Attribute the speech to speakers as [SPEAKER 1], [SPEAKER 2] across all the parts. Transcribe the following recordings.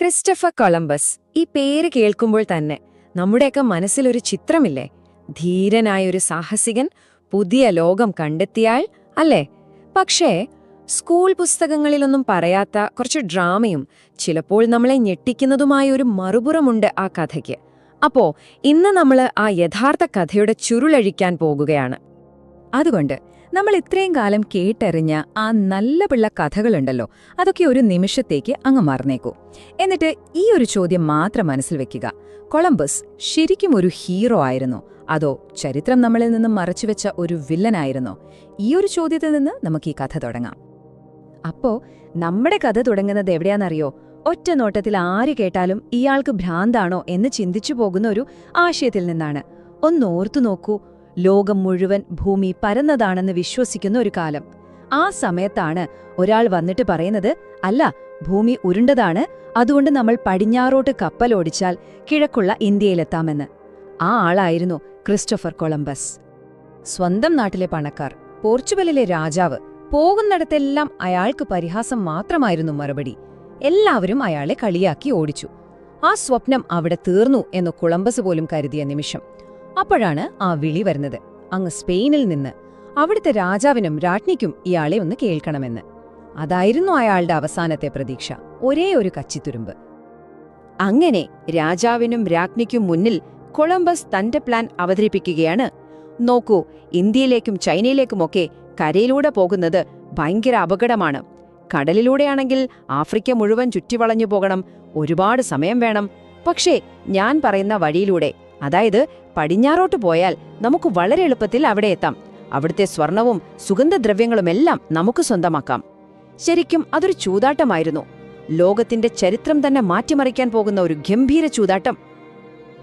[SPEAKER 1] Christopher Columbus ഈ പേര് കേൾക്കുമ്പോൾ തന്നെ നമ്മുടെയൊക്കെ മനസ്സിലൊരു ചിത്രമില്ലേ? ധീരനായൊരു സാഹസികൻ, പുതിയ ലോകം കണ്ടെത്തിയാൽ അല്ലേ? പക്ഷേ സ്കൂൾ പുസ്തകങ്ങളിലൊന്നും പറയാത്ത കുറച്ച് ഡ്രാമയും ചിലപ്പോൾ നമ്മളെ ഞെട്ടിക്കുന്നതുമായ ഒരു മറുപുറമുണ്ട് ആ കഥയ്ക്ക്. അപ്പോ ഇന്ന് നമ്മൾ ആ യഥാർത്ഥ കഥയുടെ ചുരുളഴിക്കാൻ പോകുകയാണ്.
[SPEAKER 2] അതുകൊണ്ട് നമ്മൾ ഇത്രയും കാലം കേട്ടറിഞ്ഞ ആ നല്ല പിള്ള കഥകളുണ്ടല്ലോ, അതൊക്കെ ഒരു നിമിഷത്തേക്ക് അങ്ങ് മറന്നേക്കൂ. എന്നിട്ട് ഈ ഒരു ചോദ്യം മാത്രം മനസ്സിൽ വെക്കുക: കൊളംബസ് ശരിക്കും ഒരു ഹീറോ ആയിരുന്നോ, അതോ ചരിത്രം നമ്മളിൽ നിന്നും മറച്ചുവെച്ച ഒരു വില്ലനായിരുന്നോ? ഈ ഒരു ചോദ്യത്തിൽ നിന്ന് നമുക്ക് ഈ കഥ തുടങ്ങാം. അപ്പോ നമ്മുടെ കഥ തുടങ്ങുന്നത് എവിടെയാണെന്നറിയോ? ഒറ്റ നോട്ടത്തിൽ ആര് കേട്ടാലും ഇയാൾക്ക് ഭ്രാന്താണോ എന്ന് ചിന്തിച്ചു പോകുന്ന ഒരു ആശയത്തിൽ നിന്നാണ്. ഒന്നോർത്തു നോക്കൂ, ലോകം മുഴുവൻ ഭൂമി പരന്നതാണെന്ന് വിശ്വസിക്കുന്ന ഒരു കാലം. ആ സമയത്താണ് ഒരാൾ വന്നിട്ട് പറയുന്നത്, അല്ല, ഭൂമി ഉരുണ്ടതാണ്, അതുകൊണ്ട് നമ്മൾ പടിഞ്ഞാറോട്ട് കപ്പലോടിച്ചാൽ കിഴക്കുള്ള ഇന്ത്യയിലെത്താമെന്ന്. ആ ആളായിരുന്നു ക്രിസ്റ്റഫർ കൊളംബസ്. സ്വന്തം നാട്ടിലെ പണക്കാർ, പോർച്ചുഗലിലെ രാജാവ്, പോകുന്നിടത്തെല്ലാം അയാൾക്ക് പരിഹാസം മാത്രമായിരുന്നു മറുപടി. എല്ലാവരും അയാളെ കളിയാക്കി ഓടിച്ചു. ആ സ്വപ്നം അവിടെ തീർന്നു എന്ന് കൊളംബസ് പോലും കരുതിയ നിമിഷം. അപ്പോഴാണ് ആ വിളി വരുന്നത്, അങ്ങ് സ്പെയിനിൽ നിന്ന്. അവിടുത്തെ രാജാവിനും രാജ്ഞിക്കും ഇയാളെ ഒന്ന് കേൾക്കണമെന്ന്. അതായിരുന്നു അയാളുടെ അവസാനത്തെ പ്രതീക്ഷ, ഒരേ ഒരു കച്ചിത്തുരുമ്പ്.
[SPEAKER 1] അങ്ങനെ രാജാവിനും രാജ്ഞിക്കും മുന്നിൽ കൊളംബസ് തന്റെ പ്ലാൻ അവതരിപ്പിക്കുകയാണ്. നോക്കൂ, ഇന്ത്യയിലേക്കും ചൈനയിലേക്കുമൊക്കെ കരയിലൂടെ പോകുന്നത് ഭയങ്കര അപകടമാണ്. കടലിലൂടെയാണെങ്കിൽ ആഫ്രിക്ക മുഴുവൻ ചുറ്റിവളഞ്ഞു പോകണം, ഒരുപാട് സമയം വേണം. പക്ഷേ ഞാൻ പറയുന്ന വഴിയിലൂടെ, അതായത് പടിഞ്ഞാറോട്ട് പോയാൽ നമുക്ക് വളരെ എളുപ്പത്തിൽ അവിടെ എത്താം. അവിടുത്തെ സ്വർണവും സുഗന്ധദ്രവ്യങ്ങളുമെല്ലാം നമുക്ക് സ്വന്തമാക്കാം. ശരിക്കും അതൊരു ചൂതാട്ടമായിരുന്നു, ലോകത്തിന്റെ ചരിത്രം തന്നെ മാറ്റിമറിക്കാൻ പോകുന്ന ഒരു ഗംഭീര ചൂതാട്ടം.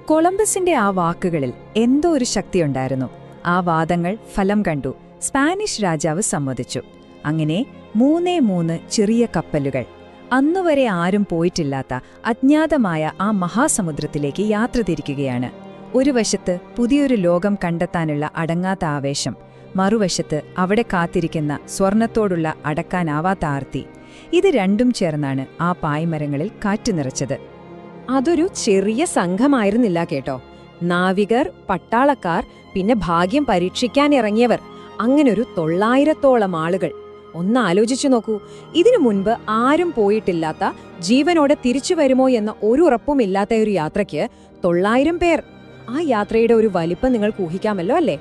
[SPEAKER 2] കൊളംബസിന്റെ ആ വാക്കുകളിൽ എന്തോ ഒരു ശക്തിയുണ്ടായിരുന്നു. ആ വാദങ്ങൾ ഫലം കണ്ടു. സ്പാനിഷ് രാജാവ് സമ്മതിച്ചു. അങ്ങനെ 3 ചെറിയ കപ്പലുകൾ അന്നുവരെ ആരും പോയിട്ടില്ലാത്ത അജ്ഞാതമായ ആ മഹാസമുദ്രത്തിലേക്ക് യാത്ര തിരിക്കുകയാണ്. ഒരു വശത്ത് പുതിയൊരു ലോകം കണ്ടെത്താനുള്ള അടങ്ങാത്ത ആവേശം, മറുവശത്ത് അവിടെ കാത്തിരിക്കുന്ന സ്വർണത്തോടുള്ള അടക്കാനാവാത്ത ആർത്തി. ഇത് രണ്ടും ചേർന്നാണ് ആ പായ്മരങ്ങളിൽ കാറ്റ് നിറച്ചത്.
[SPEAKER 1] അതൊരു ചെറിയ സംഘമായിരുന്നില്ല കേട്ടോ. നാവികർ, പട്ടാളക്കാർ, പിന്നെ ഭാഗ്യം പരീക്ഷിക്കാനിറങ്ങിയവർ, അങ്ങനൊരു 900ഓളം ആളുകൾ. ഒന്ന് ആലോചിച്ചു നോക്കൂ, ഇതിനു മുൻപ് ആരും പോയിട്ടില്ലാത്ത, ജീവനോടെ തിരിച്ചു വരുമോ എന്ന ഒരു ഉറപ്പുമില്ലാത്ത ഒരു യാത്രയ്ക്ക് 900 പേർ. ആ യാത്രയുടെ ഒരു വലിപ്പം നിങ്ങൾക്ക് ഊഹിക്കാമല്ലോ അല്ലേ?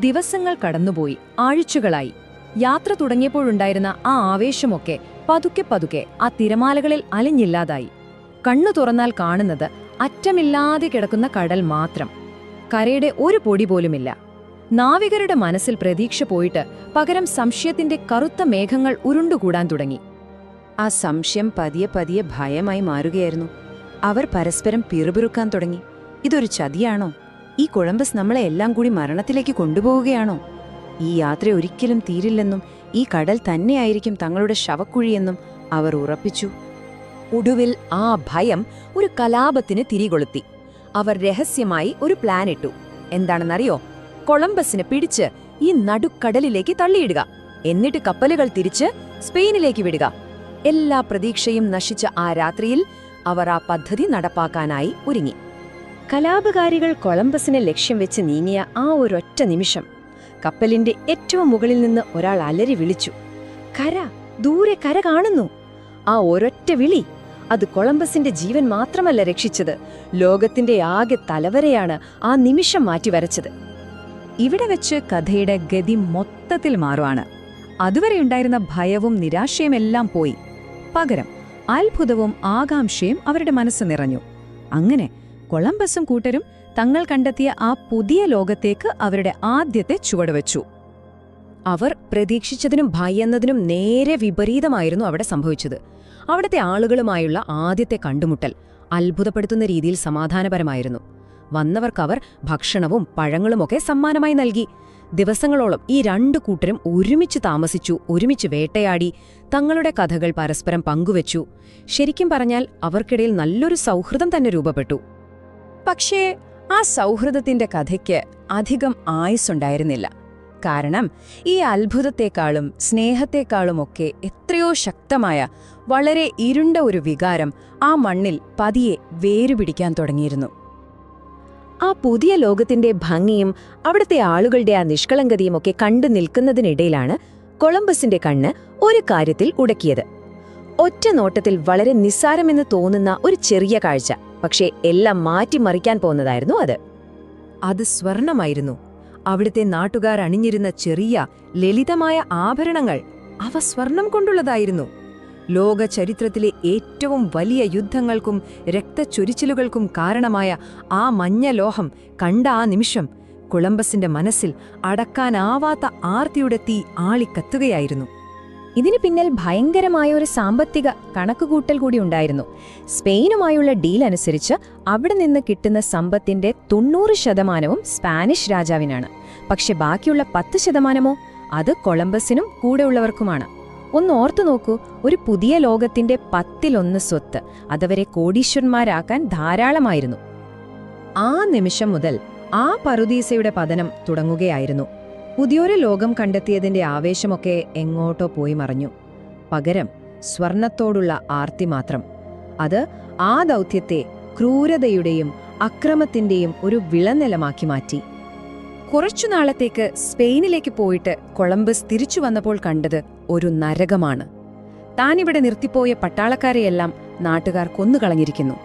[SPEAKER 1] ദിവസങ്ങൾ കടന്നുപോയി, ആഴ്ചകളായി. യാത്ര തുടങ്ങിയപ്പോഴുണ്ടായിരുന്ന ആ ആവേശമൊക്കെ പതുക്കെ പതുക്കെ ആ തിരമാലകളിൽ അലിഞ്ഞില്ലാതായി. കണ്ണു തുറന്നാൽ കാണുന്നത് അറ്റമില്ലാതെ കിടക്കുന്ന കടൽ മാത്രം. കരയുടെ ഒരു പൊടി പോലുമില്ല. നാവികരുടെ മനസ്സിൽ പ്രതീക്ഷ പോയിട്ട് പകരം സംശയത്തിന്റെ കറുത്ത മേഘങ്ങൾ ഉരുണ്ടുകൂടാൻ തുടങ്ങി. ആ സംശയം പതിയെ പതിയെ ഭയമായി മാറുകയായിരുന്നു. അവർ പരസ്പരം പിറുപിറുക്കാൻ തുടങ്ങി. ഇതൊരു ചതിയാണോ? ഈ കൊളംബസ് നമ്മളെ എല്ലാം കൂടി മരണത്തിലേക്ക് കൊണ്ടുപോവുകയാണോ? ഈ യാത്ര ഒരിക്കലും തീരില്ലെന്നും ഈ കടൽ തന്നെയായിരിക്കും തങ്ങളുടെ ശവക്കുഴിയെന്നും അവർ ഉറപ്പിച്ചു. ഒടുവിൽ ആ ഭയം ഒരു കലാപത്തിന് തിരികൊളുത്തി. അവർ രഹസ്യമായി ഒരു പ്ലാൻ ഇട്ടു. എന്താണെന്നറിയോ? കൊളംബസിനെ പിടിച്ച് ഈ നടുക്കടലിലേക്ക് തള്ളിയിടുക, എന്നിട്ട് കപ്പലുകൾ തിരിച്ച് സ്പെയിനിലേക്ക് വിടുക. എല്ലാ പ്രതീക്ഷയും നശിച്ച ആ രാത്രിയിൽ അവർ ആ പദ്ധതി നടപ്പാക്കാനായി ഒരുങ്ങി. കലാപകാരികൾ കൊളംബസിനെ ലക്ഷ്യം വെച്ച് നീങ്ങിയ ആ ഒരൊറ്റ നിമിഷം കപ്പലിന്റെ ഏറ്റവും മുകളിൽ നിന്ന് ഒരാൾ അലറി വിളിച്ചു, കര, ദൂരെ കര കാണുന്നു. ആ ഒരൊറ്റ വിളി, അത് കൊളംബസിന്റെ ജീവൻ മാത്രമല്ല രക്ഷിച്ചത്, ലോകത്തിന്റെ ആകെ തലവരെയാണ് ആ നിമിഷം മാറ്റിവരച്ചത്.
[SPEAKER 2] ഇവിടെ വെച്ച് കഥയുടെ ഗതി മൊത്തത്തിൽ മാറുവാണ്. അതുവരെയുണ്ടായിരുന്ന ഭയവും നിരാശയുമെല്ലാം പോയി. പകരം അത്ഭുതവും ആകാംക്ഷയും അവരുടെ മനസ്സ് നിറഞ്ഞു. അങ്ങനെ കൊളംബസും കൂട്ടരും തങ്ങൾ കണ്ടെത്തിയ ആ പുതിയ ലോകത്തേക്ക് അവരുടെ ആദ്യത്തെ ചുവടുവെച്ചു.
[SPEAKER 1] അവർ പ്രതീക്ഷിച്ചതിനും ഭയന്നതിനും നേരെ വിപരീതമായിരുന്നു അവിടെ സംഭവിച്ചത്. അവിടുത്തെ ആളുകളുമായുള്ള ആദ്യത്തെ കണ്ടുമുട്ടൽ അത്ഭുതപ്പെടുത്തുന്ന രീതിയിൽ സമാധാനപരമായിരുന്നു. വന്നവർക്കവർ ഭക്ഷണവും പഴങ്ങളുമൊക്കെ സമ്മാനമായി നൽകി. ദിവസങ്ങളോളം ഈ രണ്ടു കൂട്ടരും ഒരുമിച്ച് താമസിച്ചു, ഒരുമിച്ച് വേട്ടയാടി, തങ്ങളുടെ കഥകൾ പരസ്പരം പങ്കുവച്ചു. ശരിക്കും പറഞ്ഞാൽ അവർക്കിടയിൽ നല്ലൊരു സൗഹൃദം തന്നെ രൂപപ്പെട്ടു. പക്ഷേ ആ സൗഹൃദത്തിന്റെ കഥയ്ക്ക് അധികം ആയുസ്സുണ്ടായിരുന്നില്ല.
[SPEAKER 2] കാരണം ഈ അത്ഭുതത്തെക്കാളും സ്നേഹത്തെക്കാളുമൊക്കെ എത്രയോ ശക്തമായ വളരെ ഇരുണ്ട ഒരു വികാരം ആ മണ്ണിൽ പതിയെ വേരുപിടിക്കാൻ തുടങ്ങിയിരുന്നു.
[SPEAKER 1] ആ പുതിയ ലോകത്തിന്റെ ഭംഗിയും അവിടുത്തെ ആളുകളുടെ ആ നിഷ്കളങ്കതയും ഒക്കെ കണ്ടു നിൽക്കുന്നതിനിടയിലാണ് കൊളംബസിന്റെ കണ്ണ് ഒരു കാര്യത്തിൽ ഉടക്കിയത്. ഒറ്റ നോട്ടത്തിൽ വളരെ നിസ്സാരമെന്ന് തോന്നുന്ന ഒരു ചെറിയ കാഴ്ച, പക്ഷേ എല്ലാം മാറ്റിമറിക്കാൻ പോന്നതായിരുന്നു അത്.
[SPEAKER 2] അത് സ്വർണമായിരുന്നു. അവിടുത്തെ നാട്ടുകാർ അണിഞ്ഞിരുന്ന ചെറിയ ലളിതമായ ആഭരണങ്ങൾ, അവ സ്വർണം കൊണ്ടുള്ളതായിരുന്നു. ലോക ചരിത്രത്തിലെ ഏറ്റവും വലിയ യുദ്ധങ്ങൾക്കും രക്തച്ചൊരിച്ചിലുകൾക്കും കാരണമായ ആ മഞ്ഞ ലോഹം കണ്ട ആ നിമിഷം കൊളംബസിന്റെ മനസ്സിൽ അടക്കാനാവാത്ത ആർത്തിയുടെ തീ ആളിക്കത്തുകയായിരുന്നു.
[SPEAKER 1] ഇതിനു പിന്നിൽ ഭയങ്കരമായ ഒരു സാമ്പത്തിക കണക്കുകൂട്ടൽ കൂടി ഉണ്ടായിരുന്നു. സ്പെയിനുമായുള്ള ഡീൽ അനുസരിച്ച് അവിടെ നിന്ന് കിട്ടുന്ന സമ്പത്തിന്റെ 90% സ്പാനിഷ് രാജാവിനാണ്. പക്ഷെ ബാക്കിയുള്ള 10% അത് കൊളംബസിനും കൂടെയുള്ളവർക്കുമാണ്. ഒന്ന് ഓർത്തു നോക്കൂ, ഒരു പുതിയ ലോകത്തിന്റെ 10-1 സ്വത്ത് അതവരെ കോടീശ്വരന്മാരാക്കാൻ ധാരാളമായിരുന്നു.
[SPEAKER 2] ആ നിമിഷം മുതൽ ആ പറുദീസയുടെ പതനം തുടങ്ങുകയായിരുന്നു. പുതിയൊരു ലോകം കണ്ടെത്തിയതിന്റെ ആവേശമൊക്കെ എങ്ങോട്ടോ പോയി മറഞ്ഞു. പകരം സ്വർണത്തോടുള്ള ആർത്തി മാത്രം. അത് ആ ദൗത്യത്തെ ക്രൂരതയുടെയും അക്രമത്തിന്റെയും ഒരു വിളനിലമാക്കി മാറ്റി. കുറച്ചുനാളത്തേക്ക് സ്പെയിനിലേക്ക് പോയിട്ട് കൊളംബസ് തിരിച്ചു വന്നപ്പോൾ കണ്ടത് ഒരു നരകമാണ്. താനിവിടെ നിർത്തിപ്പോയ പട്ടാളക്കാരെയെല്ലാം നാട്ടുകാർ കൊന്നുകളഞ്ഞിരിക്കുന്നു.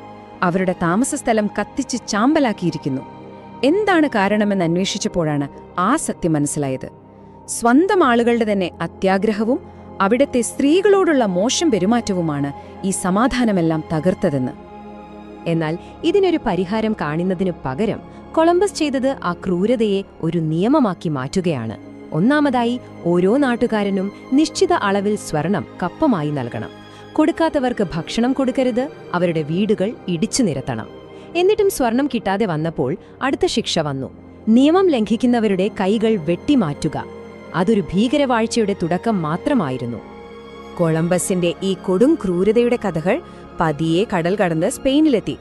[SPEAKER 2] അവരുടെ താമസസ്ഥലം കത്തിച്ച് ചാമ്പലാക്കിയിരിക്കുന്നു. എന്താണ് കാരണമെന്ന് അന്വേഷിച്ചപ്പോഴാണ് ആ സത്യം മനസ്സിലായത്. സ്വന്തം ആളുകളുടെ തന്നെ അത്യാഗ്രഹവും അവിടത്തെ സ്ത്രീകളോടുള്ള മോശം പെരുമാറ്റവുമാണ് ഈ സമാധാനമെല്ലാം തകർത്തതെന്ന്.
[SPEAKER 1] എന്നാൽ ഇതിനൊരു പരിഹാരം കാണുന്നതിനു പകരം കൊളംബസ് ചെയ്തത് ആ ക്രൂരതയെ ഒരു നിയമമാക്കി മാറ്റുകയാണ്. ഒന്നാമതായി, ഓരോ നാട്ടുകാരനും നിശ്ചിത അളവിൽ സ്വർണം കപ്പമായി നൽകണം. കൊടുക്കാത്തവർക്ക് ഭക്ഷണം കൊടുക്കരുത്, അവരുടെ വീടുകൾ ഇടിച്ചു നിരത്തണം. എന്നിട്ടും സ്വർണം കിട്ടാതെ വന്നപ്പോൾ അടുത്ത ശിക്ഷ വന്നു: നിയമം ലംഘിക്കുന്നവരുടെ കൈകൾ വെട്ടിമാറ്റുക. അതൊരു ഭീകരവാഴ്ചയുടെ തുടക്കം മാത്രമായിരുന്നു. കൊളംബസിന്റെ ഈ കൊടും ക്രൂരതയുടെ കഥകൾ പതിയെ കടൽ കടന്ന് സ്പെയിനിലെത്തി.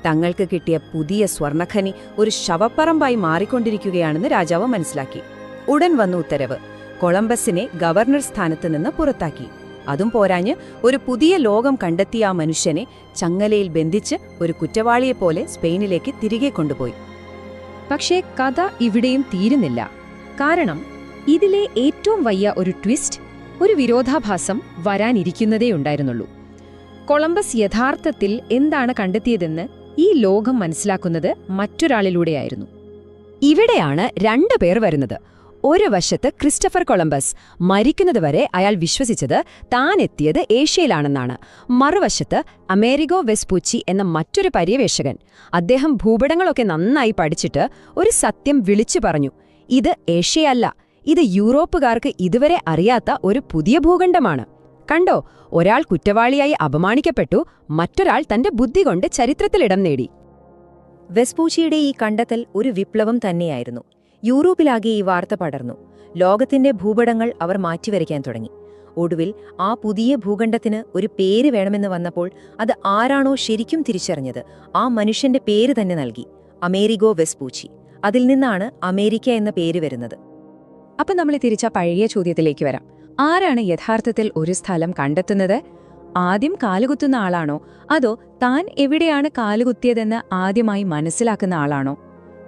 [SPEAKER 1] തങ്ങൾക്ക് കിട്ടിയ പുതിയ സ്വർണഖനി ഒരു ശവപ്പറമ്പായി മാറിക്കൊണ്ടിരിക്കുകയാണെന്ന് രാജാവ് മനസ്സിലാക്കി. ഉടൻ വന്നു ഉത്തരവ്: കൊളംബസിനെ ഗവർണർ സ്ഥാനത്ത് നിന്ന് പുറത്താക്കി. അതും പോരാഞ്ഞ് ഒരു പുതിയ ലോകം കണ്ടെത്തിയ ആ മനുഷ്യനെ ചങ്ങലയിൽ ബന്ധിച്ച് ഒരു കുറ്റവാളിയെപ്പോലെ സ്പെയിനിലേക്ക് തിരികെ കൊണ്ടുപോയി.
[SPEAKER 2] പക്ഷേ കഥ ഇവിടെയും തീരുന്നില്ല. കാരണം ഇതിലെ ഏറ്റവും വലിയ ഒരു ട്വിസ്റ്റ്, ഒരു വിരോധാഭാസം വരാനിരിക്കുന്നതേയുണ്ടായിരുന്നുള്ളൂ. കൊളംബസ് യഥാർത്ഥത്തിൽ എന്താണ് കണ്ടെത്തിയതെന്ന് ഈ ലോകം മനസ്സിലാക്കുന്നത് മറ്റൊരാളിലൂടെയായിരുന്നു.
[SPEAKER 1] ഇവിടെയാണ് 2 പേർ വരുന്നത്. ഒരു വശത്ത് ക്രിസ്റ്റഫർ കൊളംബസ്. മരിക്കുന്നതുവരെ അയാൾ വിശ്വസിച്ചത് താൻ എത്തിയത് ഏഷ്യയിലാണെന്നാണ്. മറുവശത്ത് അമേരിഗോ വെസ്പൂച്ചി എന്ന മറ്റൊരു പര്യവേഷകൻ. അദ്ദേഹം ഭൂപടങ്ങളൊക്കെ നന്നായി പഠിച്ചിട്ട് ഒരു സത്യം വിളിച്ചു പറഞ്ഞു: ഇത് ഏഷ്യയല്ല, ഇത് യൂറോപ്പുകാർക്ക് ഇതുവരെ അറിയാത്ത ഒരു പുതിയ ഭൂഖണ്ഡമാണ്. കണ്ടോ, ഒരാൾ കുറ്റവാളിയായി അപമാനിക്കപ്പെട്ടു, മറ്റൊരാൾ തന്റെ ബുദ്ധി കൊണ്ട് ചരിത്രത്തിലിടം നേടി. വെസ്പൂച്ചിയുടെ ഈ കണ്ടെത്തൽ ഒരു വിപ്ലവം തന്നെയായിരുന്നു. യൂറോപ്പിലാകെ ഈ വാർത്ത പടർന്നു. ലോകത്തിന്റെ ഭൂപടങ്ങൾ അവർ മാറ്റിവരയ്ക്കാൻ തുടങ്ങി. ഒടുവിൽ ആ പുതിയ ഭൂഖണ്ഡത്തിന് ഒരു പേര് വേണമെന്ന് വന്നപ്പോൾ അത് ആരാണോ ശരിക്കും തിരിച്ചറിഞ്ഞത് ആ മനുഷ്യന്റെ പേര് തന്നെ നൽകി: അമേരിഗോ വെസ്പൂച്ചി. അതിൽ നിന്നാണ് അമേരിക്ക എന്ന പേര് വരുന്നത്.
[SPEAKER 2] അപ്പൊ നമ്മൾ തിരിച്ച പഴയ ചോദ്യത്തിലേക്ക് വരാം. ആരാണ് യഥാർത്ഥത്തിൽ ഒരു സ്ഥലം കണ്ടെത്തുന്നത്? ആദ്യം കാലുകുത്തുന്ന ആളാണോ, അതോ താൻ എവിടെയാണ് കാലുകുത്തിയതെന്ന് ആദ്യമായി മനസ്സിലാക്കുന്ന ആളാണോ?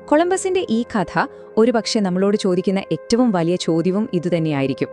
[SPEAKER 2] കൊളംബസിന്റെ ഈ കഥ ഒരുപക്ഷെ നമ്മളോട് ചോദിക്കുന്ന ഏറ്റവും വലിയ ചോദ്യവും ഇതുതന്നെയായിരിക്കും.